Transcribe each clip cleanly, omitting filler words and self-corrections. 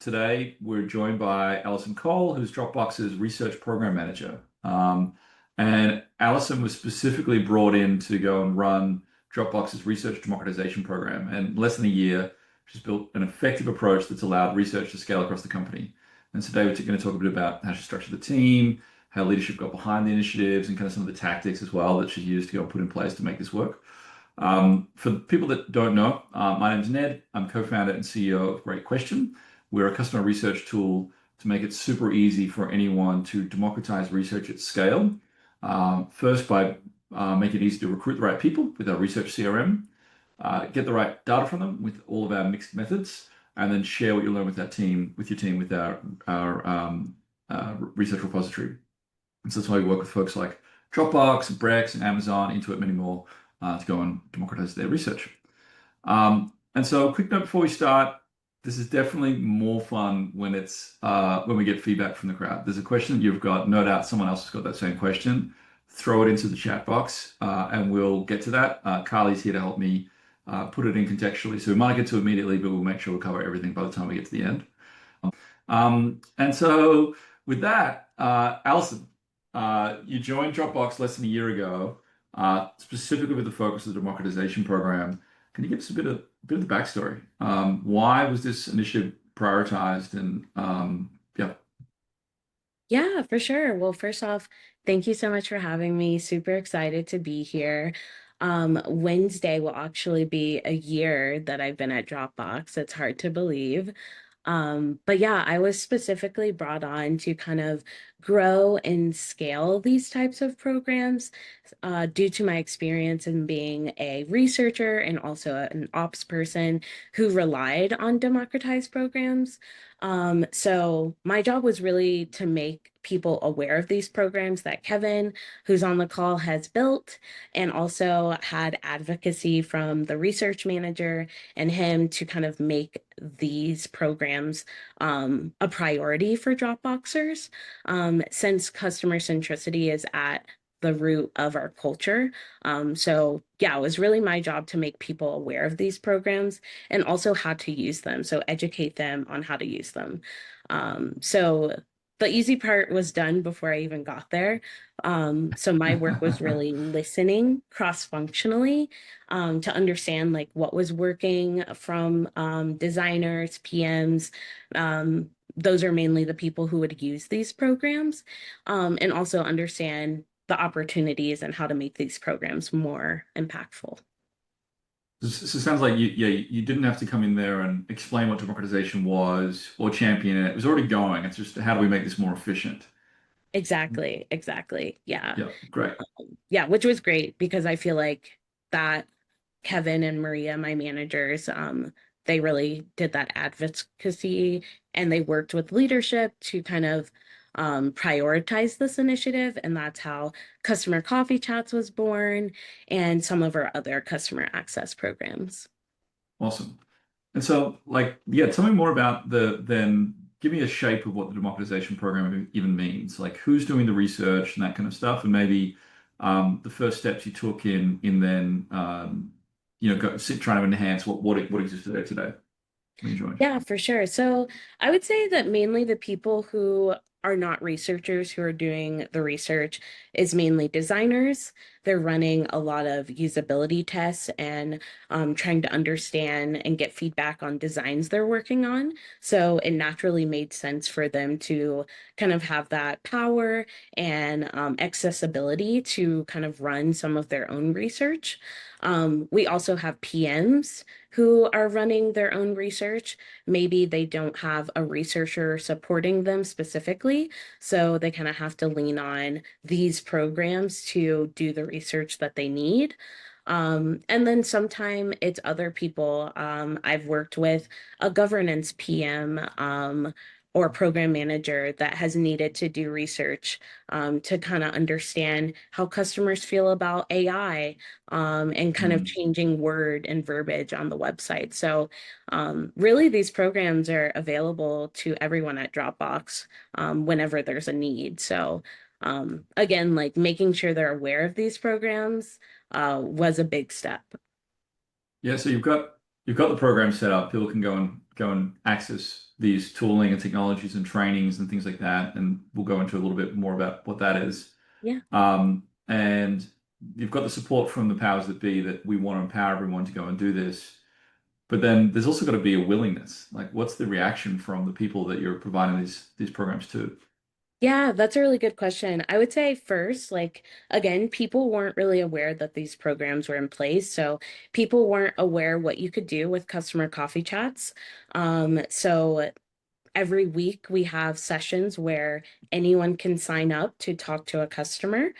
Today, we're joined by Allison Cole, who's Dropbox's research program manager. And Allison was specifically brought in to go and run Dropbox's research democratization program. And in less than a year, she's built an effective approach that's allowed research to scale across the company. And today, we're going to talk a bit about how she structured the team, how leadership got behind the initiatives, and kind of some of the tactics as well that she used to go put in place to make this work. For people that don't know, my name's Ned. I'm co-founder and CEO of Great Question. We're a customer research tool to make it super easy for anyone to democratize research at scale. First, by making it easy to recruit the right people with our research CRM, get the right data from them with all of our mixed methods, and then share what you learn with your team, with our research repository. And so that's why we work with folks like Dropbox, Brex, and Amazon, Intuit, many more, to go and democratize their research. And so, quick note before we start: this is definitely more fun when when we get feedback from the crowd. There's a question that you've got, no doubt someone else has got that same question. Throw it into the chat box, and we'll get to that. Carly's here to help me put it in contextually, so we might get to it immediately, but we'll make sure we cover everything by the time we get to the end. And so, with that, Allison, you joined Dropbox less than a year ago, specifically with the focus of the democratization program. Can you give us a bit of the backstory? Why was this initiative prioritized? And yeah. Yeah, for sure. Well, first off, thank you so much for having me. Super excited to be here. Wednesday will actually be a year that I've been at Dropbox. It's hard to believe. But yeah, I was specifically brought on to kind of grow and scale these types of programs due to my experience in being a researcher and also an ops person who relied on democratized programs. So my job was really to make people aware of these programs that Kevin, who's on the call, has built, and also had advocacy from the research manager and him to kind of make these programs a priority for Dropboxers, since customer centricity is at the root of our culture. So yeah, it was really my job to make people aware of these programs and also how to use them. So educate them on how to use them. So the easy part was done before I even got there. So my work was really listening cross-functionally to understand like what was working from designers, PMs. Those are mainly the people who would use these programs, and also understand the opportunities and how to make these programs more impactful. So it sounds like you didn't have to come in there and explain what democratization was or champion it. It was already going. It's just how do we make this more efficient? Exactly, exactly. Yeah. Yeah, great. Yeah, which was great because I feel like that Kevin and Maria, my managers, they really did that advocacy and they worked with leadership to kind of prioritize this initiative. And that's how Customer Coffee Chats was born and some of our other customer access programs. Awesome. And so, like, yeah, tell me more about then give me a shape of what the democratization program even means. Like, who's doing the research and that kind of stuff, and maybe the first steps you took in then trying to enhance what exists today when you joined. Yeah, for sure. So I would say that mainly the people who are not researchers who are doing the research is mainly designers. They're running a lot of usability tests and trying to understand and get feedback on designs they're working on. So it naturally made sense for them to kind of have that power and accessibility to kind of run some of their own research. We also have PMs who are running their own research. Maybe they don't have a researcher supporting them specifically, so they kind of have to lean on these programs to do the research that they need. And then sometime it's other people. I've worked with a governance PM, or program manager that has needed to do research to kind of understand how customers feel about AI, and kind of Mm. changing word and verbiage on the website. So really, these programs are available to everyone at Dropbox whenever there's a need. So again, like making sure they're aware of these programs was a big step. Yeah, so you've got the program set up. People can go and access these tooling and technologies and trainings and things like that. And we'll go into a little bit more about what that is. Yeah. And you've got the support from the powers that be that we want to empower everyone to go and do this. But then there's also got to be a willingness. Like, what's the reaction from the people that you're providing these programs to? Yeah, that's a really good question. I would say first, like, again, people weren't really aware that these programs were in place. So people weren't aware what you could do with customer coffee chats. So every week we have sessions where anyone can sign up to talk to a customer.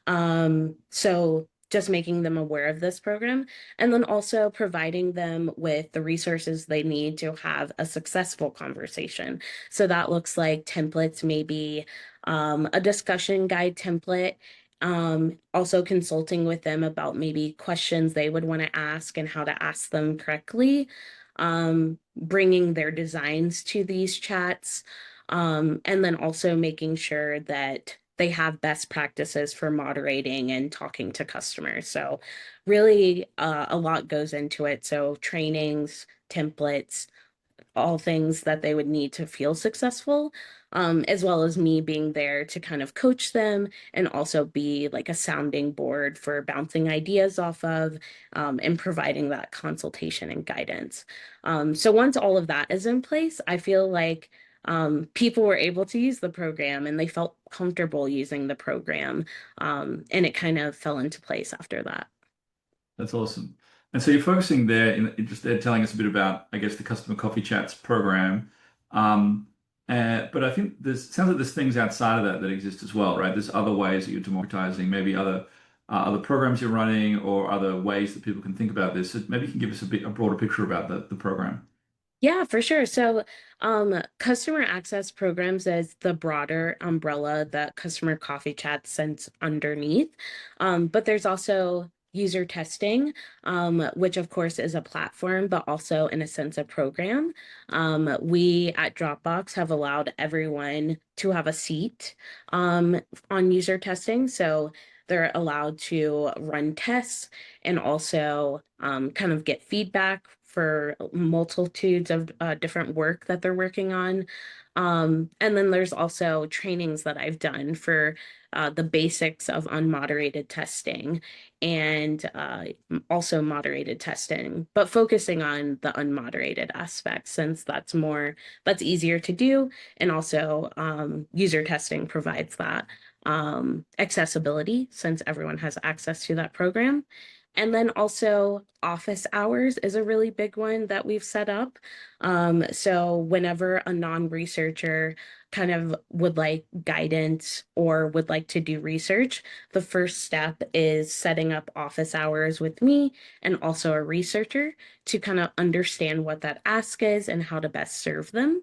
So just making them aware of this program and then also providing them with the resources they need to have a successful conversation. So that looks like templates, maybe a discussion guide template. Also consulting with them about maybe questions they would want to ask and how to ask them correctly, bringing their designs to these chats, and then also making sure that they have best practices for moderating and talking to customers. So, really, a lot goes into it. So, trainings, templates, all things that they would need to feel successful, as well as me being there to kind of coach them and also be like a sounding board for bouncing ideas off of, and providing that consultation and guidance. So once all of that is in place, I feel like people were able to use the program and they felt comfortable using the program. And it kind of fell into place after that. That's awesome. And so you're focusing there in just there telling us a bit about, I guess, the customer coffee chats program. Um, but I think there's sounds like there's things outside of that that exist as well, right? There's other ways that you're democratizing, maybe other programs you're running or other ways that people can think about this. So maybe you can give us a broader picture about the program. Yeah, for sure. So, customer access programs is the broader umbrella that customer coffee chat sits underneath. But there's also user testing, which of course is a platform, but also in a sense a program. We at Dropbox have allowed everyone to have a seat, on user testing. So they're allowed to run tests and also kind of get feedback for multitudes of different work that they're working on. And then there's also trainings that I've done for the basics of unmoderated testing and also moderated testing, but focusing on the unmoderated aspect since that's easier to do. And also, user testing provides that accessibility since everyone has access to that program. And then also office hours is a really big one that we've set up. So whenever a non-researcher kind of would like guidance or would like to do research, the first step is setting up office hours with me and also a researcher to kind of understand what that ask is and how to best serve them.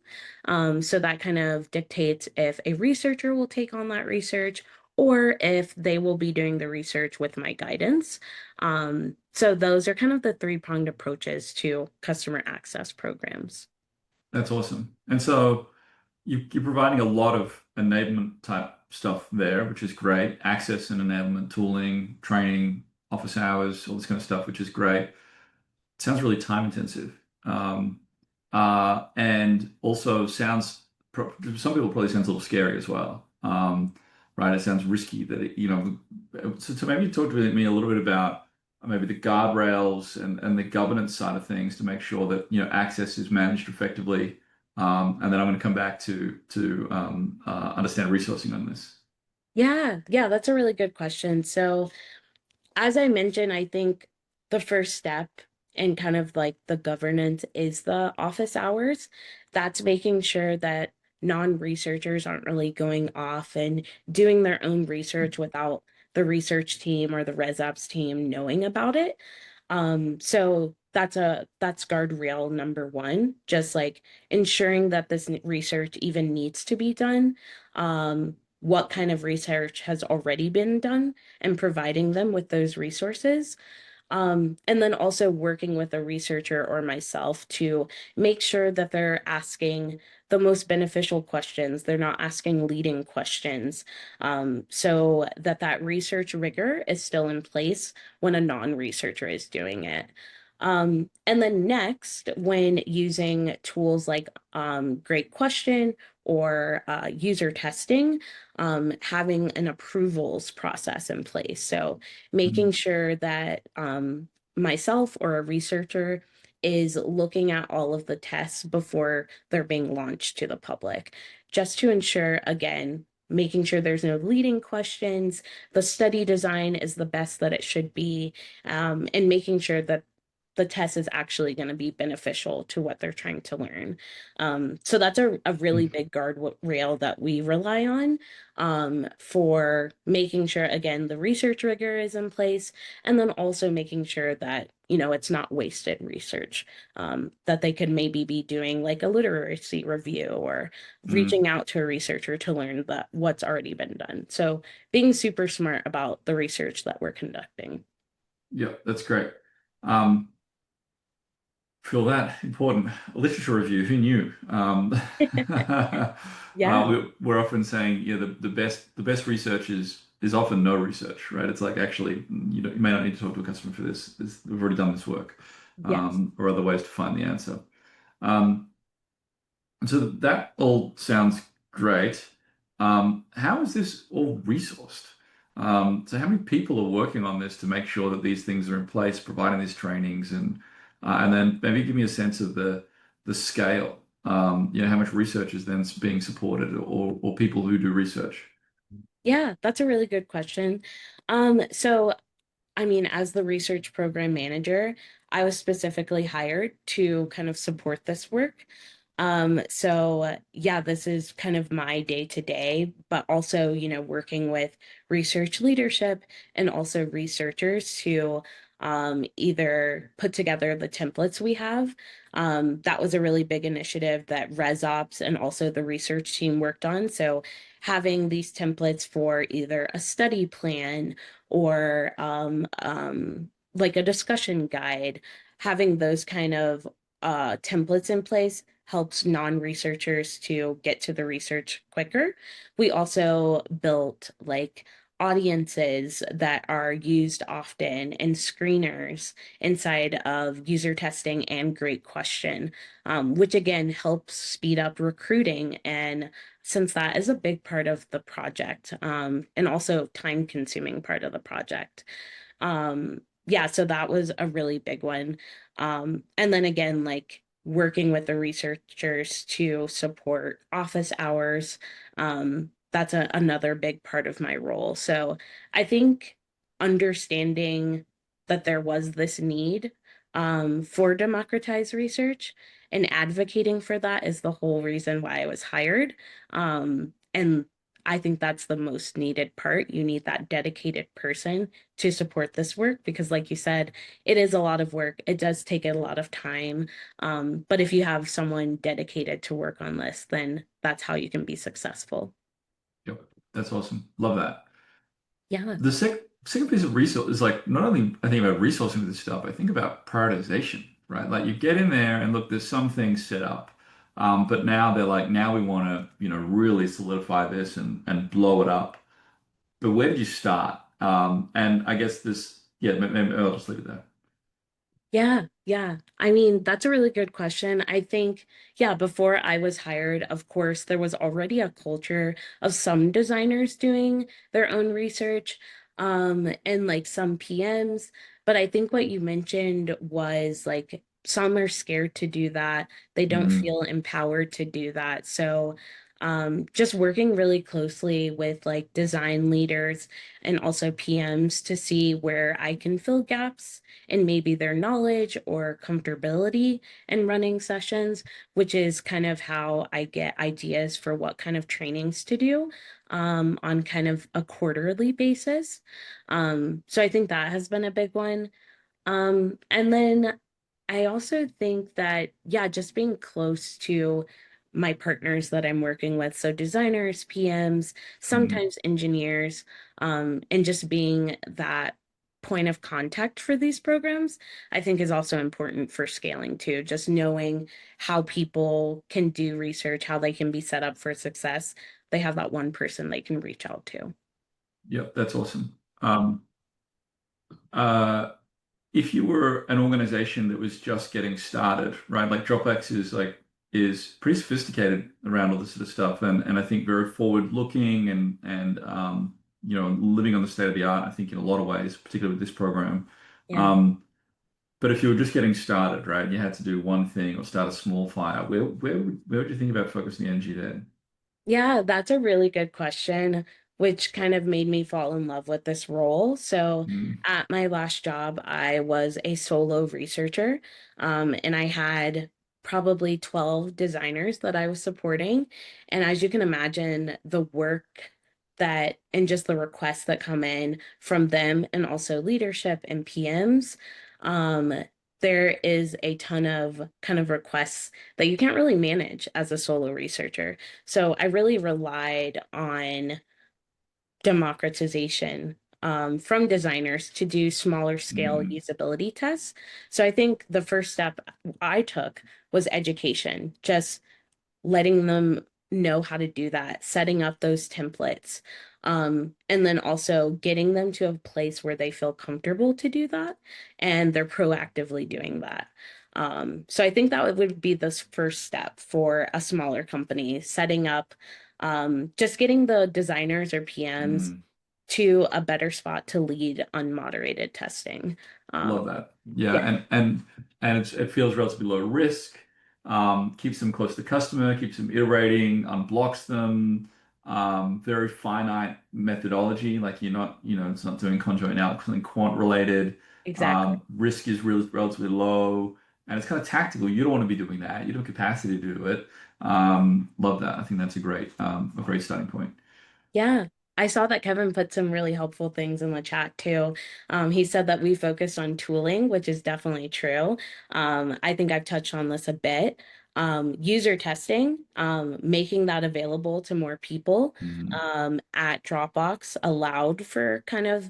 So that kind of dictates if a researcher will take on that research or if they will be doing the research with my guidance. So those are kind of the three-pronged approaches to customer access programs. That's awesome. And so you're providing a lot of enablement type stuff there, which is great. Access and enablement tooling, training, office hours, all this kind of stuff, which is great. Sounds really time intensive. And also some people probably sounds a little scary as well. Right? It sounds risky that so maybe talk to me a little bit about maybe the guardrails and the governance side of things to make sure that, access is managed effectively. And then I'm going to come back to understand resourcing on this. Yeah, that's a really good question. So as I mentioned, I think the first step in kind of like the governance is the office hours. That's making sure that non-researchers aren't really going off and doing their own research without the research team or the res ops team knowing about it. So that's guardrail number one, just like ensuring that this research even needs to be done. What kind of research has already been done and providing them with those resources. And then also working with a researcher or myself to make sure that they're asking the most beneficial questions. They're not asking leading questions, so that research rigor is still in place when a non-researcher is doing it. And then next, when using tools like Great Question or user testing, having an approvals process in place. So making Mm. sure that myself or a researcher is looking at all of the tests before they're being launched to the public, just to ensure, again, making sure there's no leading questions, the study design is the best that it should be, and making sure that the test is actually going to be beneficial to what they're trying to learn. So that's a really big guardrail that we rely on for making sure, again, the research rigor is in place, and then also making sure that, it's not wasted research, that they could maybe be doing like a literacy review or Mm. reaching out to a researcher to learn that what's already been done. So being super smart about the research that we're conducting. Yeah, that's great. Um, feel that important literature review. Who knew? Yeah. We're often saying, yeah, the best research is often no research, right? It's like actually, you may not need to talk to a customer for this. We've already done this work, Yes. or other ways to find the answer. Um, so that all sounds great. How is this all resourced? So how many people are working on this to make sure that these things are in place, providing these trainings, and then maybe give me a sense of the scale. How much research is then being supported, or people who do research. Yeah, that's a really good question. So I mean, as the research program manager, I was specifically hired to kind of support this work. Yeah, this is kind of my day to day, but also, working with research leadership and also researchers to either put together the templates we have. That was a really big initiative that ResOps and also the research team worked on. So having these templates for either a study plan or like a discussion guide, having those kind of templates in place helps non-researchers to get to the research quicker. We also built like audiences that are used often and screeners inside of user testing and Great Question, which again helps speed up recruiting. And since that is a big part of the project, and also time consuming part of the project. Yeah, so that was a really big one. And then again, like working with the researchers to support office hours, that's another big part of my role. So I think understanding that there was this need for democratized research and advocating for that is the whole reason why I was hired. And I think that's the most needed part. You need that dedicated person to support this work because, like you said, it is a lot of work. It does take a lot of time. But if you have someone dedicated to work on this, then that's how you can be successful. Yep, that's awesome. Love that. Yeah. The second piece of resource is like not only I think about resourcing this stuff, I think about prioritization, right? Like you get in there and look, there's some things set up, but now they're like, now we want to, really solidify this and blow it up. But where did you start? And I guess this, yeah, maybe I'll just leave it there. Yeah, yeah. I mean, that's a really good question. I think, yeah, before I was hired, of course, there was already a culture of some designers doing their own research, and like some PMs. But I think what you mentioned was like some are scared to do that. They don't Mm, feel empowered to do that. So, just working really closely with like design leaders and also PMs to see where I can fill gaps and maybe their knowledge or comfortability in running sessions, which is kind of how I get ideas for what kind of trainings to do on kind of a quarterly basis. So I think that has been a big one. And then I also think that, yeah, just being close to my partners that I'm working with, so designers, PMs, mm. sometimes engineers, and just being that point of contact for these programs, I think is also important for scaling too. Just knowing how people can do research, how they can be set up for success. They have that one person they can reach out to. Yep, that's awesome. Uh, if you were an organization that was just getting started, right? Like Dropbox is pretty sophisticated around all this sort of stuff, and I think very forward looking and living on the state of the art. I think in a lot of ways, particularly with this program. Yeah. Um, but if you were just getting started, right, and you had to do one thing or start a small fire, where would you think about focusing the energy there? Yeah, that's a really good question, which kind of made me fall in love with this role. So, Mm, at my last job, I was a solo researcher, and I had probably 12 designers that I was supporting. And as you can imagine, the work that and just the requests that come in from them and also leadership and PMs, um, there is a ton of kind of requests that you can't really manage as a solo researcher. So I really relied on democratization from designers to do smaller scale mm, usability tests. So I think the first step I took was education, just letting them know how to do that, setting up those templates, and then also getting them to a place where they feel comfortable to do that and they're proactively doing that. So I think that would be the first step for a smaller company, setting up, just getting the designers or PMs mm. to a better spot to lead unmoderated testing. Love Um, that. Yeah, yeah, and it feels relatively low risk. Keeps them close to the customer, keeps them iterating, unblocks them. Very finite methodology. Like you're not, it's not doing conjoint analysis and quant related. exactly. Risk is relatively low, and it's kind of tactical. You don't want to be doing that. You don't have capacity to do it. Love that. I think that's a great starting point. Yeah. I saw that Kevin put some really helpful things in the chat too. He said that we focused on tooling, which is definitely true. I think I've touched on this a bit. User testing, making that available to more people Mhm. at Dropbox allowed for kind of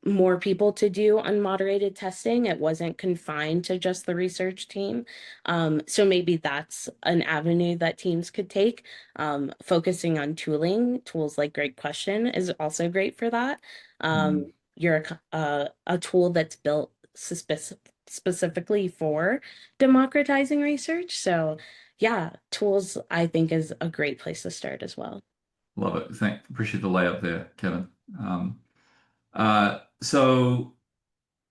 more people to do unmoderated testing. It wasn't confined to just the research team. So maybe that's an avenue that teams could take. Focusing on tooling, tools like Great Question is also great for that. Mhm. You're a tool that's built specifically for democratizing research. So yeah, tools I think is a great place to start as well. Love it. Appreciate the layup there, Kevin. Um, so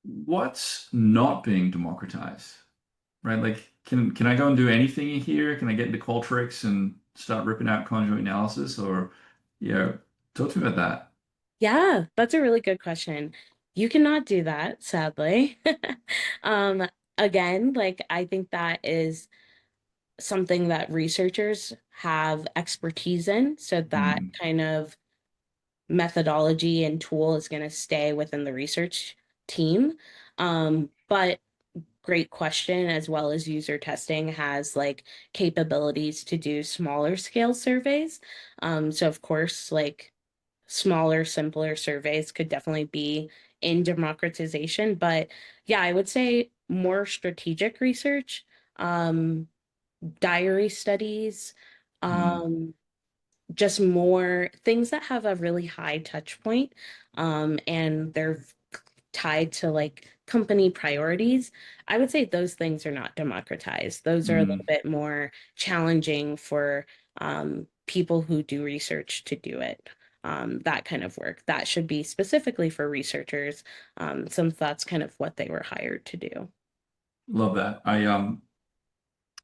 what's not being democratized, right? Like, can I go and do anything in here? Can I get into Qualtrics and start ripping out conjoint analysis? Or, yeah, talk to me about that. Yeah, that's a really good question. You cannot do that, sadly. Um, Again, like I think that is something that researchers have expertise in, so that Hmm. kind of methodology and tool is going to stay within the research team. But great question, as well as user testing has like capabilities to do smaller scale surveys. So of course, like smaller, simpler surveys could definitely be in democratization. But yeah, I would say more strategic research, um, diary studies, Hmm. um, just more things that have a really high touch point, and they're tied to like company priorities. I would say those things are not democratized. Those are a little Hmm. bit more challenging for people who do research to do it. That kind of work that should be specifically for researchers, since that's kind of what they were hired to do. Love that.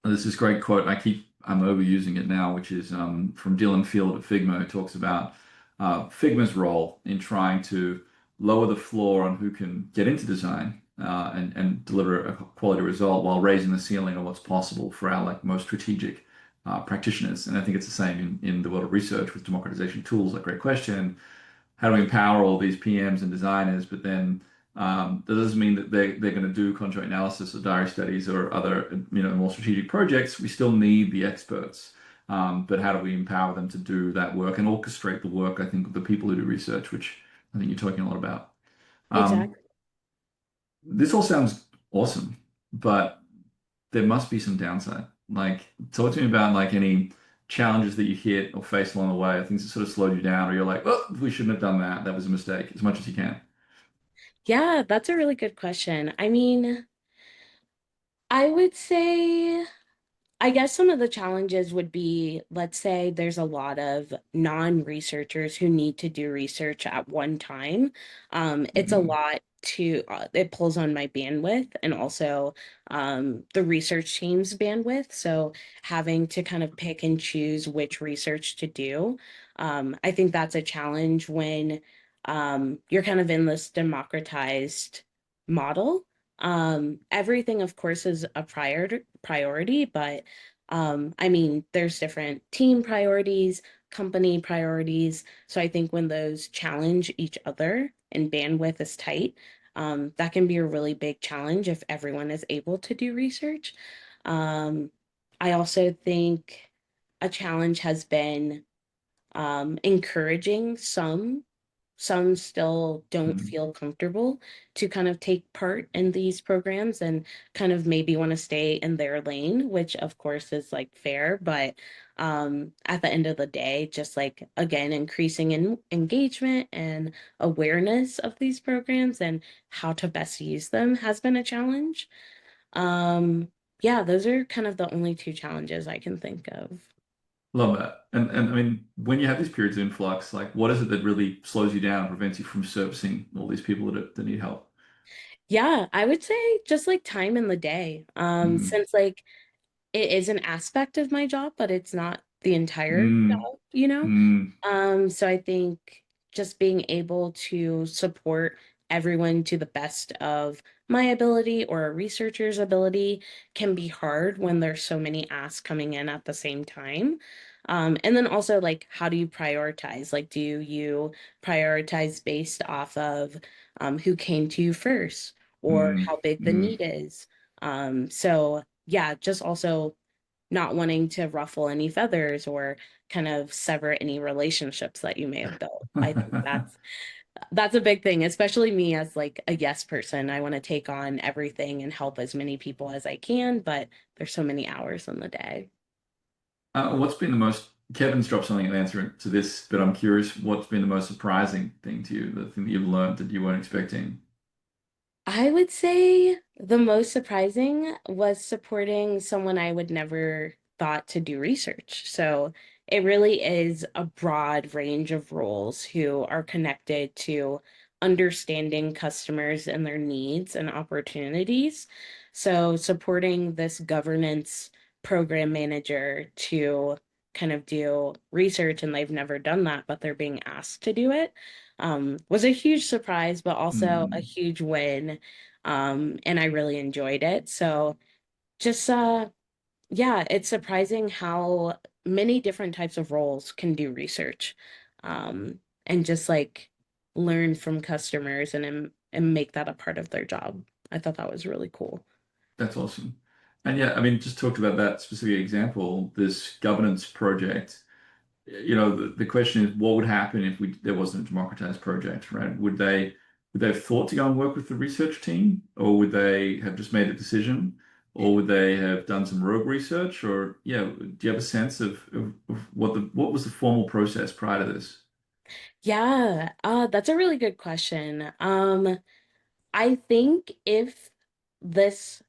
There's this great quote. I'm overusing it now, which is from Dylan Field at Figma, who talks about Figma's role in trying to lower the floor on who can get into design and deliver a quality result while raising the ceiling on what's possible for our like most strategic practitioners. And I think it's the same in the world of research with democratization tools like Great Question. How do we empower all these PMs and designers? But then that doesn't mean that they're going to do conjoint analysis or diary studies or other more strategic projects. We still need the experts. But how do we empower them to do that work and orchestrate the work? I think of the people who do research, which I think you're talking a lot about. Um, Exactly. this all sounds awesome, but there must be some downside. Like, talk to me about like any challenges that you hit or face along the way, things that sort of slowed you down, or you're like, oh, we shouldn't have done that. That was a mistake, as much as you can. Yeah, that's a really good question. I mean, I would say I guess some of the challenges would be, let's say there's a lot of non-researchers who need to do research at one time. It's a Mm, lot it pulls on my bandwidth and also the research team's bandwidth. So having to kind of pick and choose which research to do. I think that's a challenge when you're kind of in this democratized model. Everything, of course, is a priority, but I mean, there's different team priorities, company priorities. So I think when those challenge each other and bandwidth is tight, that can be a really big challenge if everyone is able to do research. Um, I also think a challenge has been encouraging some still don't mm. feel comfortable to kind of take part in these programs and kind of maybe want to stay in their lane, which of course is like fair, but at the end of the day, just like again, increasing in engagement and awareness of these programs and how to best use them has been a challenge. Um, yeah, those are kind of the only two challenges I can think of. Love that. And I mean, when you have these periods of influx, like what is it that really slows you down, prevents you from servicing all these people that need help? Yeah, I would say just like time in the day. Mm, Since like it is an aspect of my job, but it's not the entire mm, job, you know? mm. So I think just being able to support everyone to the best of my ability or a researcher's ability can be hard when there's so many asks coming in at the same time. And then also like how do you prioritize? Like do you prioritize based off of who came to you first or Mm, how big the mm. need is? So yeah, just also not wanting to ruffle any feathers or kind of sever any relationships that you may have built. I think that's a big thing, especially me as like a yes person. I want to take on everything and help as many people as I can, but there's so many hours in the day. What's been the most, Kevin's dropped something in answer to this, but I'm curious, what's been the most surprising thing to you, the thing that you've learned that you weren't expecting? I would say the most surprising was supporting someone I would never thought to do research. So it really is a broad range of roles who are connected to understanding customers and their needs and opportunities. So supporting this governance program manager to kind of do research, and they've never done that, but they're being asked to do it was a huge surprise, but also a Mm, huge win. And I really enjoyed it. So just yeah, it's surprising how many different types of roles can do research. And just like learn from customers and make that a part of their job. I thought that was really cool. that's awesome. And yeah, I mean, just talked about that specific example, this governance project. The question is, what would happen if there wasn't a democratized project, right? Would they have thought to go and work with the research team, or would they have just made a decision, or would they have done some rogue research, or yeah, do you have a sense of what was the formal process prior to this? Yeah, that's a really good question. I think if this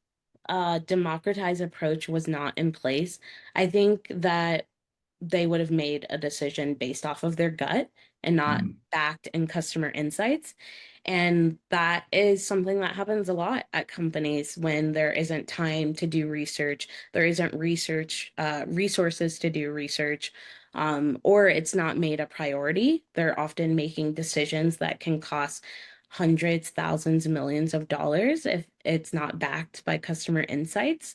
democratized approach was not in place, I think that they would have made a decision based off of their gut and not Mm, backed in customer insights. And that is something that happens a lot at companies when there isn't time to do research, there isn't resources to do research, or it's not made a priority. They're often making decisions that can cost hundreds, thousands, millions of dollars if it's not backed by customer insights.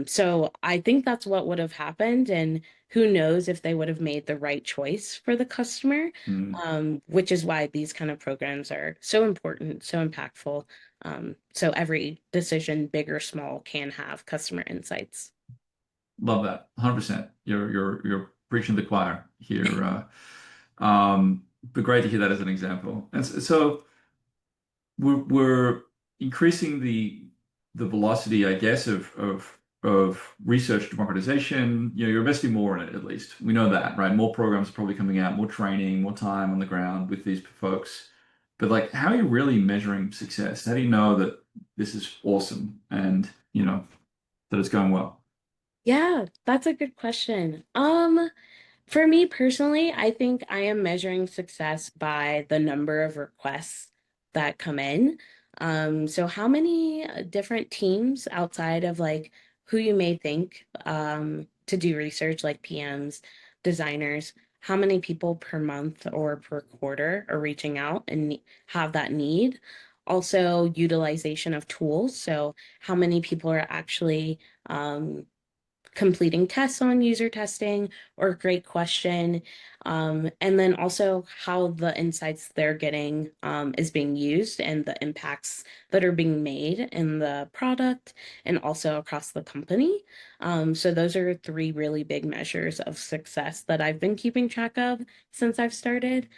So I think that's what would have happened. And who knows if they would have made the right choice for the customer, mm. which is why these kind of programs are so important, so impactful. So every decision, big or small, can have customer insights. Love that, 100%. You're preaching to the choir here. But great to hear that as an example. And so we're increasing the velocity, I guess, of research democratization. You're investing more in it, at least. We know that, right? More programs are probably coming out, more training, more time on the ground with these folks. But like, how are you really measuring success? How do you know that this is awesome and, that it's going well? Yeah, that's a good question. For me personally, I think I am measuring success by the number of requests that come in. So how many different teams outside of like who you may think to do research, like PMs, designers, how many people per month or per quarter are reaching out and have that need? Also, utilization of tools. So how many people are actually completing tests on user testing or great question. And then also how the insights they're getting is being used and the impacts that are being made in the product and also across the company. So those are three really big measures of success that I've been keeping track of since I've started.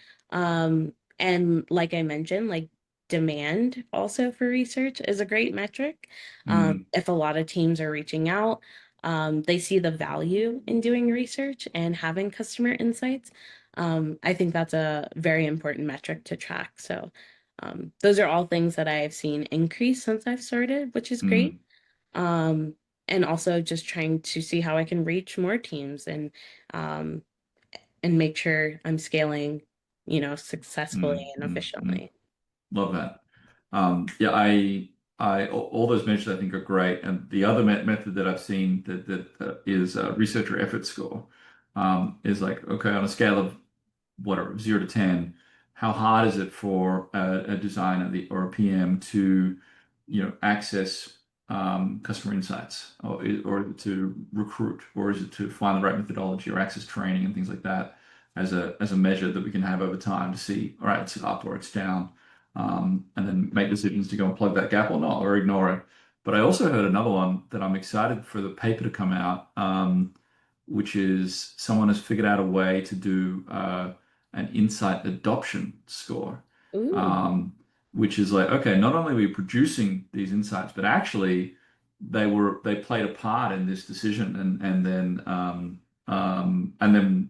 And like I mentioned, like demand also for research is a great metric. Mm, If a lot of teams are reaching out, they see the value in doing research and having customer insights. I think that's a very important metric to track. So, those are all things that I've seen increase since I've started, which is great. mm, Um, and also just trying to see how I can reach more teams um, and make sure I'm scaling, successfully mm, and mm, mm. efficiently. Love that. Yeah, all those measures I think are great. And the other method that I've seen that is researcher effort score, is like, okay, on a scale of whatever, 0 to 10, how hard is it for a designer or a PM to, access customer insights, or to recruit, or is it to find the right methodology or access training and things like that as a measure that we can have over time to see, all right, it's up or it's down, and then make decisions to go and plug that gap or not, or ignore it. But I also heard another one that I'm excited for the paper to come out, which is someone has figured out a way to do an insight adoption score, Ooh, um, which is like, okay, not only are we producing these insights, but actually they played a part in this decision, and then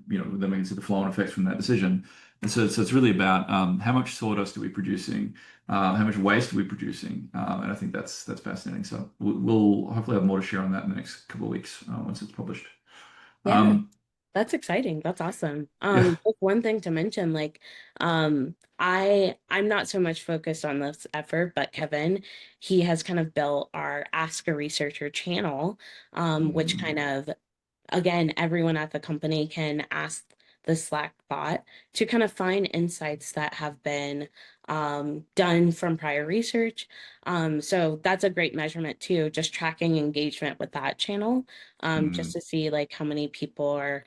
we can see the flow-on effects from that decision. And so it's really about how much sawdust are we producing, how much waste are we producing, and I think that's fascinating. So we'll hopefully have more to share on that in the next couple of weeks once it's published. yeah. Um, That's exciting. That's awesome. yeah. Just one thing to mention, like, I'm not so much focused on this effort, but Kevin, he has kind of built our Ask a Researcher channel, which Mm, kind of again, everyone at the company can ask the Slack bot to kind of find insights that have been done from prior research. So that's a great measurement too, just tracking engagement with that channel, just mm, to see like how many people are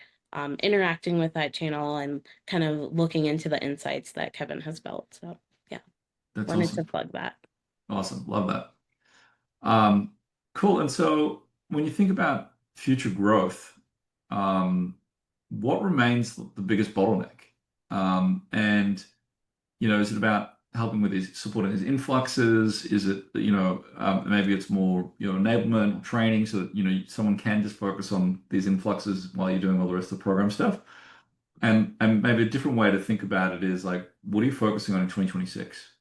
interacting with that channel and kind of looking into the insights that Kevin has built. So yeah, that's wanted to awesome. plug that. Awesome. Love that. Um, cool. And so when you think about future growth, um, what remains the biggest bottleneck? And, is it about helping with these, supporting these influxes? Is it, maybe it's more, enablement or training so that, someone can just focus on these influxes while you're doing all the rest of the program stuff? And maybe a different way to think about it is like, what are you focusing on in 2026?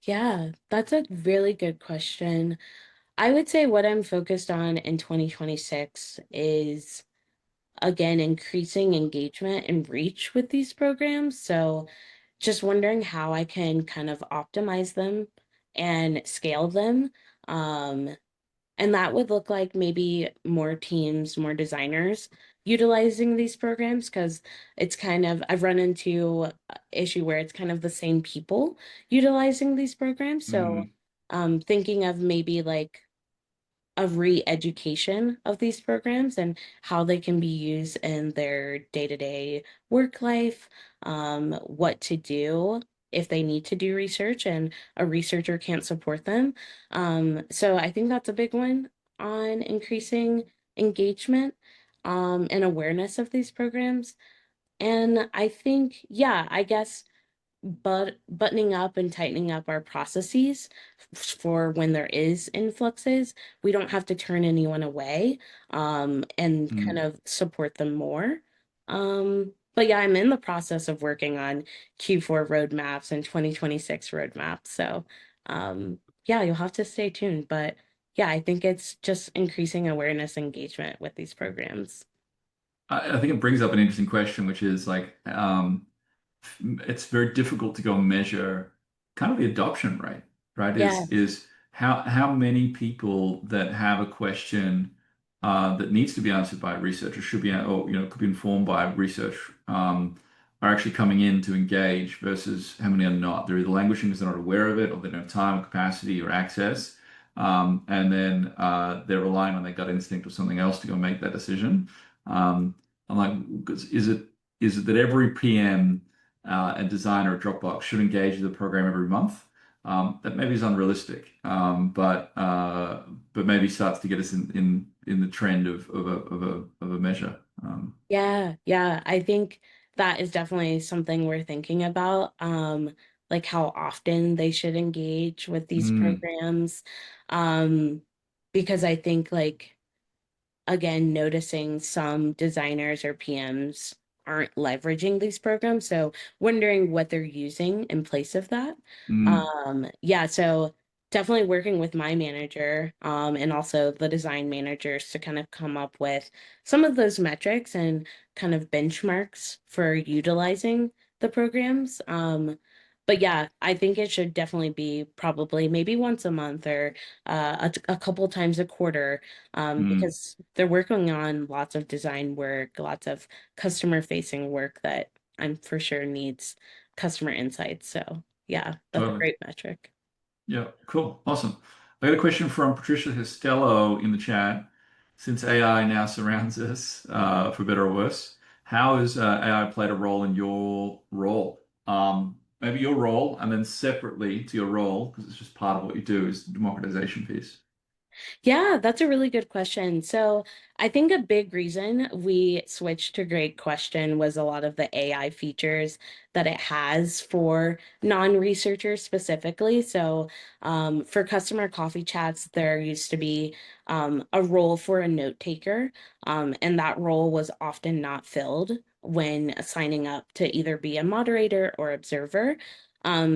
Yeah, that's a really good question. I would say what I'm focused on in 2026 is again increasing engagement and reach with these programs. So just wondering how I can kind of optimize them and scale them. Um, and that would look like maybe more teams, more designers utilizing these programs because it's kind of I've run into a issue where it's kind of the same people utilizing these programs. So Mm, thinking of maybe like of re-education of these programs and how they can be used in their day-to-day work life, what to do if they need to do research and a researcher can't support them. So I think that's a big one on increasing engagement and awareness of these programs. And I think, yeah, I guess but buttoning up and tightening up our processes for when there is influxes, we don't have to turn anyone away and kind mm, of support them more. Um, But yeah, I'm in the process of working on Q4 roadmaps and 2026 roadmaps. So, yeah, you'll have to stay tuned. But yeah, I think it's just increasing awareness engagement with these programs. I think it brings up an interesting question, which is like, it's very difficult to go and measure kind of the adoption rate, right? Yeah, Is how many people that have a question that needs to be answered by a researcher should be, or could be informed by research, are actually coming in to engage versus how many are not. They're either languishing because they're not aware of it, or they don't have time, or capacity, or access, and then they're relying on their gut instinct or something else to go make that decision. I'm like, is it that every PM and designer at Dropbox should engage with the program every month? That maybe is unrealistic, but maybe starts to get us in the trend of a measure. yeah, yeah. I think that is definitely something we're thinking about. Like how often they should engage with these Mm, programs. Um, because I think like again, noticing some designers or PMs aren't leveraging these programs. So wondering what they're using in place of that. mm, Yeah, so definitely working with my manager, and also the design managers to kind of come up with some of those metrics and kind of benchmarks for utilizing the programs. But yeah, I think it should definitely be probably maybe once a month or a couple times a quarter, mm. because they're working on lots of design work, lots of customer facing work that I'm for sure needs customer insights. So yeah, that's a Totally. great metric. Yeah, cool. Awesome. I got a question from Patricia Costello in the chat. Since AI now surrounds us, for better or worse, how has AI played a role in your role? Maybe your role, and then separately to your role, because it's just part of what you do, is the democratization piece. Yeah, that's a really good question. So, I think a big reason we switched to Great Question was a lot of the AI features that it has for non-researchers specifically. So, for customer coffee chats, there used to be a role for a note taker, and that role was often not filled when signing up to either be a moderator or observer.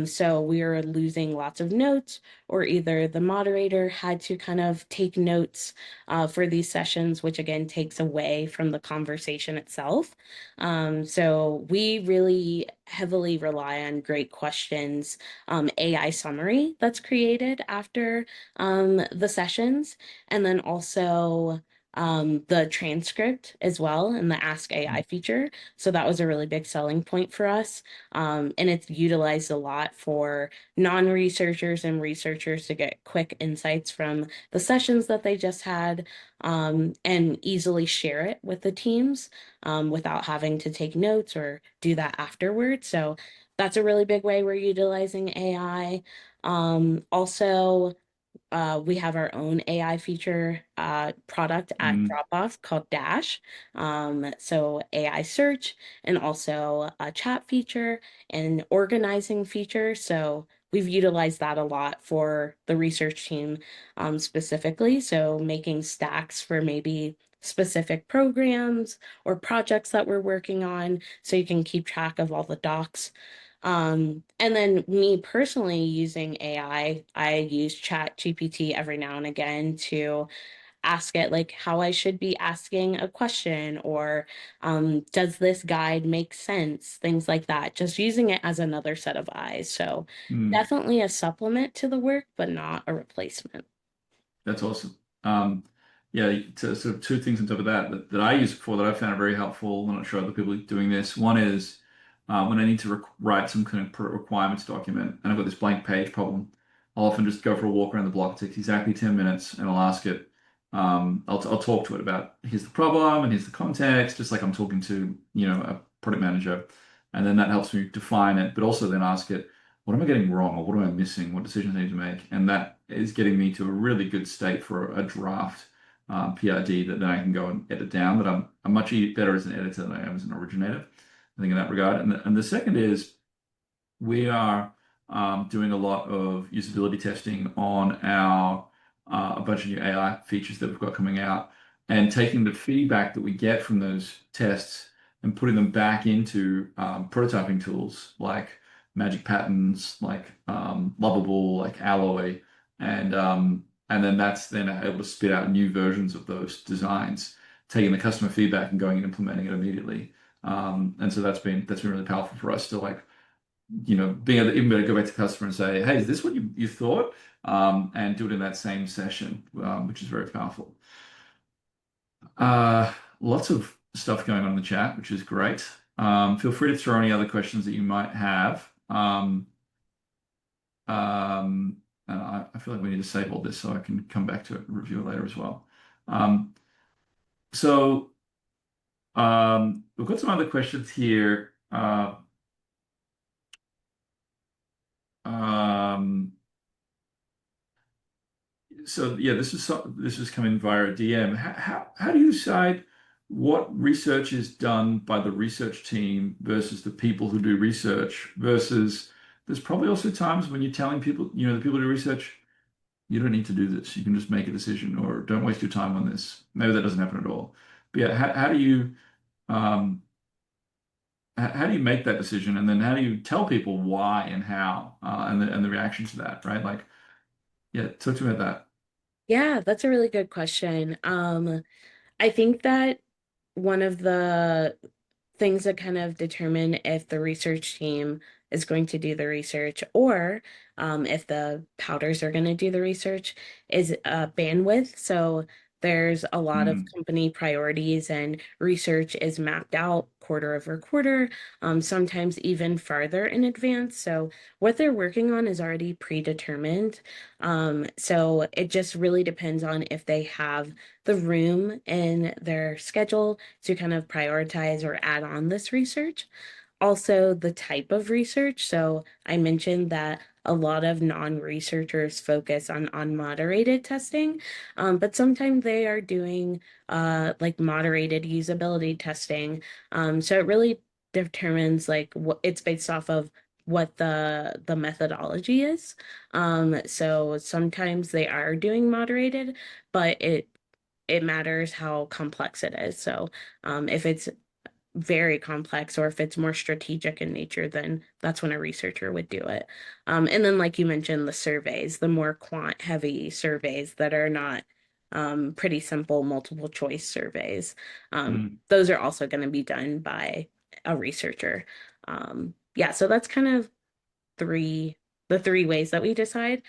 So we were losing lots of notes, or either the moderator had to kind of take notes for these sessions, which again takes away from the conversation itself. So we really heavily rely on Great Questions AI summary that's created after the sessions, and then also the transcript as well and the Ask AI feature. So that was a really big selling point for us. And it's utilized a lot for non-researchers and researchers to get quick insights from the sessions that they just had, and easily share it with the teams, without having to take notes or do that afterwards. So that's a really big way we're utilizing AI. Also, we have our own AI feature product at Mm, Dropbox called Dash. So AI search and also a chat feature and organizing feature. So we've utilized that a lot for the research team, specifically. So making stacks for maybe specific programs or projects that we're working on so you can keep track of all the docs. And then me personally using I use Chat GPT every now and again to ask it like how I should be asking a question, or does this guide make sense? Things like that. Just using it as another set of eyes. So mm. definitely a supplement to the work, but not a replacement. That's awesome. Yeah, sort of two things on top of that I use it for that I found very helpful. I'm not sure other people are doing this. One is when I need to write some kind of requirements document and I've got this blank page problem, I'll often just go for a walk around the block. It takes exactly 10 minutes and I'll ask it, I'll talk to it about here's the problem and here's the context, just like I'm talking to, a product manager. And then that helps me define it, but also then ask it, what am I getting wrong or what am I missing? What decisions I need to make? And that is getting me to a really good state for a draft PRD that then I can go and edit down. That I'm much better as an editor than I am as an originator, I think in that regard. And the second is we are doing a lot of usability testing on our a bunch of new AI features that we've got coming out, and taking the feedback that we get from those tests and putting them back into prototyping tools like Magic Patterns, like Lovable, like Alloy, and then that's then able to spit out new versions of those designs, taking the customer feedback and going and implementing it immediately. And so that's been really powerful for us to like, being able to even be able to go back to the customer and say, hey, is this what you thought? And do it in that same session, which is very powerful. Lots of stuff going on in the chat, which is great. Feel free to throw any other questions that you might have. And I feel like we need to save all this so I can come back to it and review it later as well. Um, so we've got some other questions here. Um, so yeah, this is coming via a DM. How do you decide what research is done by the research team versus the people who do research versus there's probably also times when you're telling people, the people who do research, you don't need to do this. You can just make a decision or don't waste your time on this. Maybe that doesn't happen at all. But yeah, um, how do you make that decision? And then how do you tell people why and how, and the reaction to that, right? Like, yeah, talk to me about that. Yeah, that's a really good question. I think that one of the things that kind of determine if the research team is going to do the research or if the powders are going to do the research is bandwidth. So there's a lot of Mm, company priorities and research is mapped out quarter over quarter, sometimes even farther in advance. So what they're working on is already predetermined. So it just really depends on if they have the room in their schedule to kind of prioritize or add on this research. Also, the type of research. So I mentioned that a lot of non-researchers focus on moderated testing, but sometimes they are doing like moderated usability testing. So it really determines like what it's based off of what the methodology is. So sometimes they are doing moderated, but it matters how complex it is. So if it's very complex or if it's more strategic in nature, then that's when a researcher would do it. And then, like you mentioned, the surveys, the more quant heavy surveys that are not pretty simple multiple choice surveys, mm, those are also going to be done by a researcher. Yeah, so that's kind of three the three ways that we decide.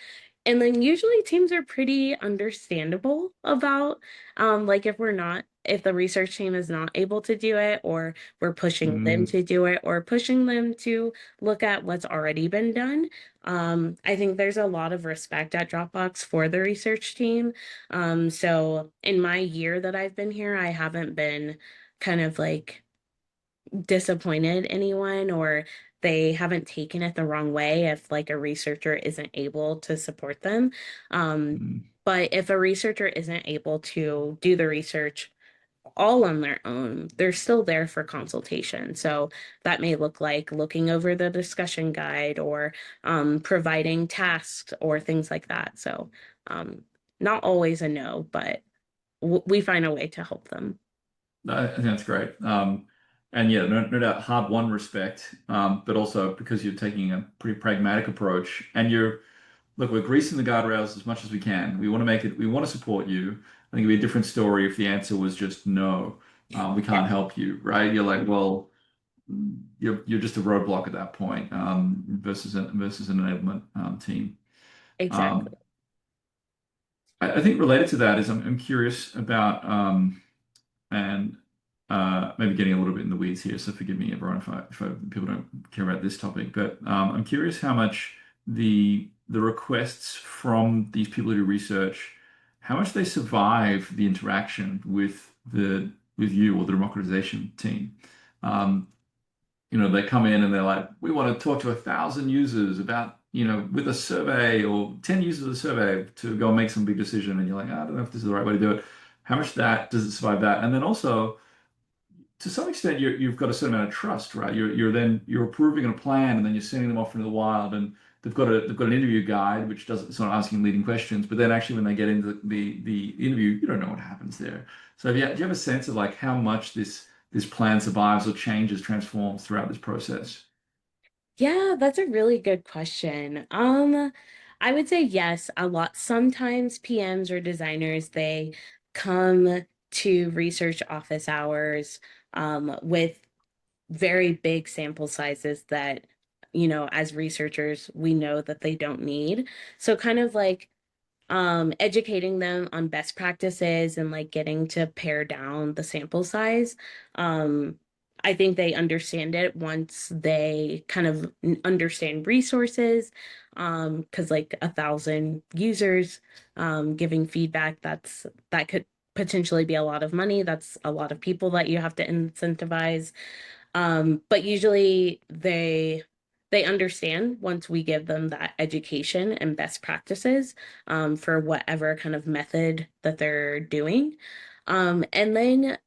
And then usually teams are pretty understandable about like if the research team is not able to do it or we're pushing them mm. to do it or pushing them to look at what's already been done. I think there's a lot of respect at Dropbox for the research team. So in my year that I've been here, I haven't been kind of like disappointed anyone or they haven't taken it the wrong way if like a researcher isn't able to support them. Um, Mm. but if a researcher isn't able to do the research all on their own, they're still there for consultation. So that may look like looking over the discussion guide or providing tasks or things like that. So not always a no, but we find a way to help them. I think that's great. And yeah, no doubt, hard won respect, but also because you're taking a pretty pragmatic approach, and look, we're greasing the guardrails as much as we can. We want to make it. We want to support you. I think it'd be a different story if the answer was just no, we Yeah, can't help you, right? You're like, well, you're just a roadblock at that point, versus an enablement team. Um, exactly. I think related to that is I'm curious about and maybe getting a little bit in the weeds here, so forgive me, everyone, if people don't care about this topic. But I'm curious how much the requests from these people who do research, how much they survive the interaction with you or the democratization team. Um, they come in and they're like, we want to talk to 1,000 users about, with a survey or 10 users of a survey to go and make some big decision. And you're like, I don't know if this is the right way to do it. How much that does it survive that? And then also, to some extent, you've got a certain amount of trust, right? You're approving a plan, and then you're sending them off into the wild, and they've got an interview guide which doesn't it's not asking leading questions, but then actually when they get into the interview, you don't know what happens there. So do you have a sense of like how much this plan survives or changes, transforms throughout this process? Yeah, that's a really good question. I would say yes, a lot. Sometimes PMs or designers, they come to research office hours with very big sample sizes that, as researchers, we know that they don't need. So kind of like educating them on best practices and like getting to pare down the sample size. Um, I think they understand it once they kind of understand resources. Because like 1,000 users giving feedback, that could potentially be a lot of money. That's a lot of people that you have to incentivize. But usually they understand once we give them that education and best practices for whatever kind of method that they're doing. And then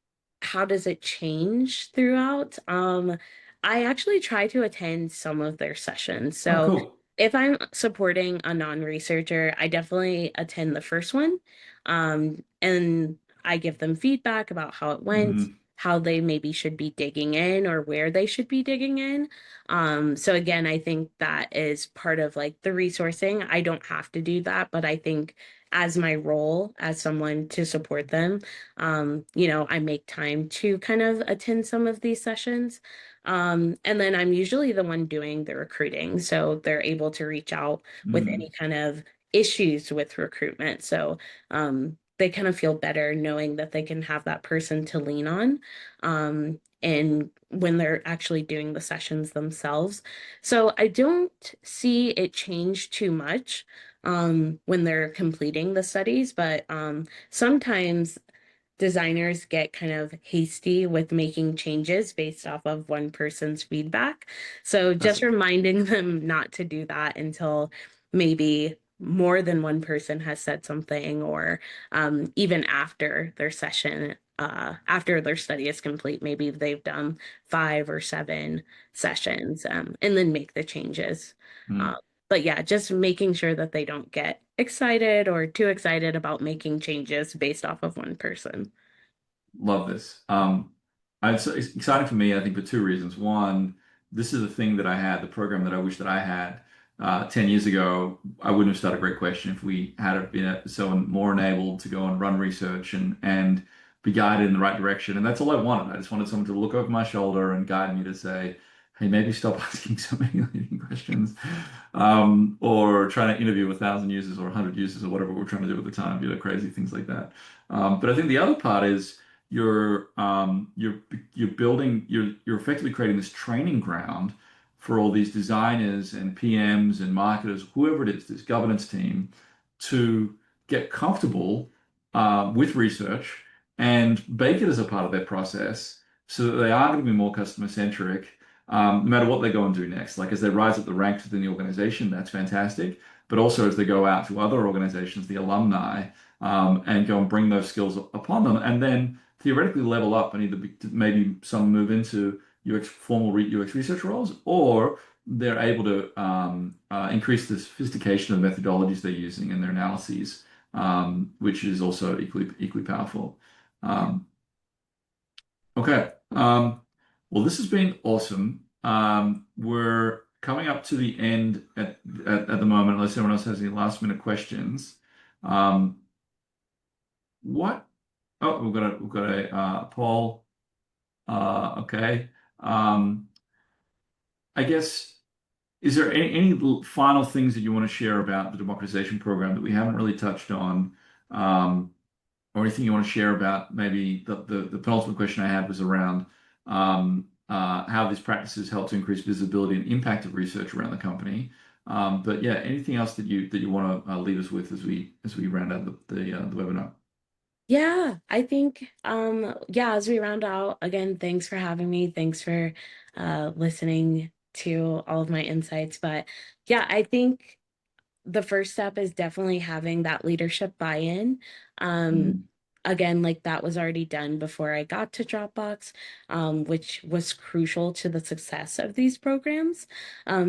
how does it change throughout? I actually try to attend some of their sessions. Oh, So cool. if I'm supporting a non-researcher, I definitely attend the first one. And I give them feedback about how it went, Hmm. how they maybe should be digging in or where they should be digging in. So again, I think that is part of like the resourcing. I don't have to do that, but I think as my role as someone to support them, I make time to kind of attend some of these sessions. And then I'm usually the one doing the recruiting. So they're able to reach out with any Mm. kind of issues with recruitment. So they kind of feel better knowing that they can have that person to lean on. And when they're actually doing the sessions themselves. So I don't see it change too much when they're completing the studies, but sometimes designers get kind of hasty with making changes based off of one person's feedback. So just Classic. reminding them not to do that until maybe more than one person has said something, or even after their session, after their study is complete, maybe they've done 5 or 7 sessions, and then make the changes. Uh, Mm. but yeah, just making sure that they don't get excited or too excited about making changes based off of one person. Love this. It's exciting for me, I think, for two reasons. One, this is a thing that I had, the program that I wish that I had 10 years ago. I wouldn't have started Great Question if we had been so more enabled to go and run research and be guided in the right direction. And that's all I wanted. I just wanted someone to look over my shoulder and guide me to say, hey, maybe stop asking so many leading questions, or trying to interview 1,000 users or 100 users or whatever we're trying to do at the time, crazy things like that. But I think the other part is you're building you're effectively creating this training ground for all these designers and PMs and marketers, whoever it is, this governance team, to get comfortable with research and bake it as a part of their process so that they are going to be more customer centric, no matter what they go and do next. Like as they rise up the ranks within the organization, that's fantastic. But also as they go out to other organizations, the alumni, and go and bring those skills upon them, and then theoretically level up and maybe some move into UX research roles, or they're able to increase the sophistication of the methodologies they're using in their analyses, which is also equally powerful. Um, okay. Well, this has been awesome. We're coming up to the end at the moment, unless anyone else has any last minute questions. Um, what? Oh, we've got a Paul. Okay. Um, I guess, is there any final things that you want to share about the democratization program that we haven't really touched on, or anything you want to share about? Maybe the penultimate question I had was around how these practices help to increase visibility and impact of research around the company. But yeah, anything else that you want to leave us with as we round out the webinar? Yeah, I think yeah, as we round out, again, thanks for having me. Thanks for listening to all of my insights. But yeah, I think the first step is definitely having that leadership buy-in. Um, Mm, Again, like that was already done before I got to Dropbox, which was crucial to the success of these programs.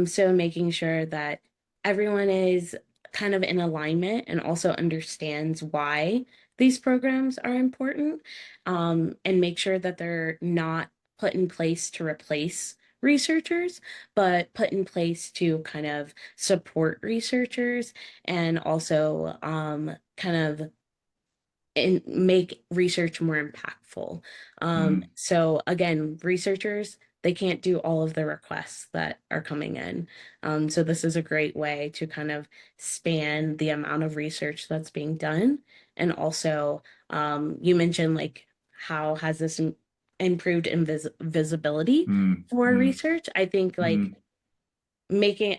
So making sure that everyone is kind of in alignment and also understands why these programs are important, and make sure that they're not put in place to replace researchers, but put in place to kind of support researchers and also kind of and make research more impactful. Mm, So again, researchers, they can't do all of the requests that are coming in. So this is a great way to kind of span the amount of research that's being done. And also, you mentioned like how has this improved visibility mm, for mm, research? I think like mm, making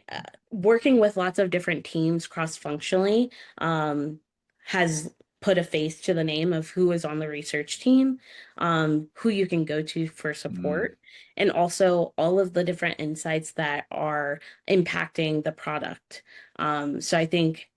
working with lots of different teams cross-functionally um, has put a face to the name of who is on the research team, who you can go to for mm, support, and also all of the different insights that are impacting the product. So I think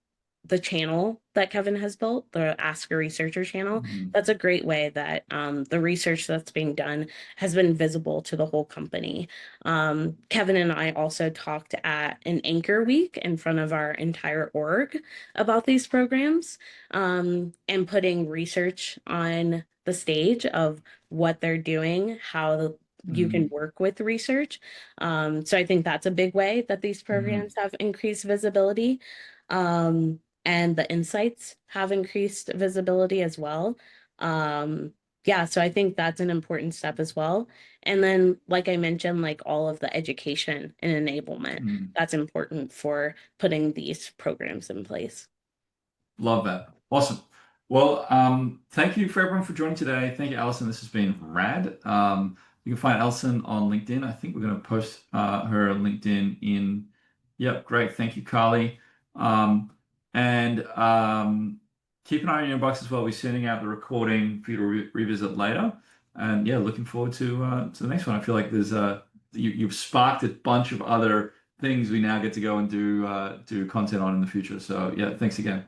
the channel that Kevin has built, the Ask a Researcher channel, mm, that's a great way that the research that's being done has been visible to the whole company. Kevin and I also talked at an anchor week in front of our entire org about these programs, and putting research on the stage of what they're doing, you can mm, work with research. So I think that's a big way that these mm, programs have increased visibility. And the insights have increased visibility as well. Yeah, so I think that's an important step as well. And then, like I mentioned, like all of the education and enablement, mm. that's important for putting these programs in place. Love that. Awesome. Well, thank you for everyone for joining today. Thank you, Allison. This has been rad. You can find Allison on LinkedIn. I think we're going to post her LinkedIn in. Yep, great. Thank you, Carly. And keep an eye on your inbox as well. We're sending out the recording for you to revisit later. And yeah, looking forward to the next one. I feel like you've sparked a bunch of other things we now get to go and do content on in the future. So yeah, thanks again.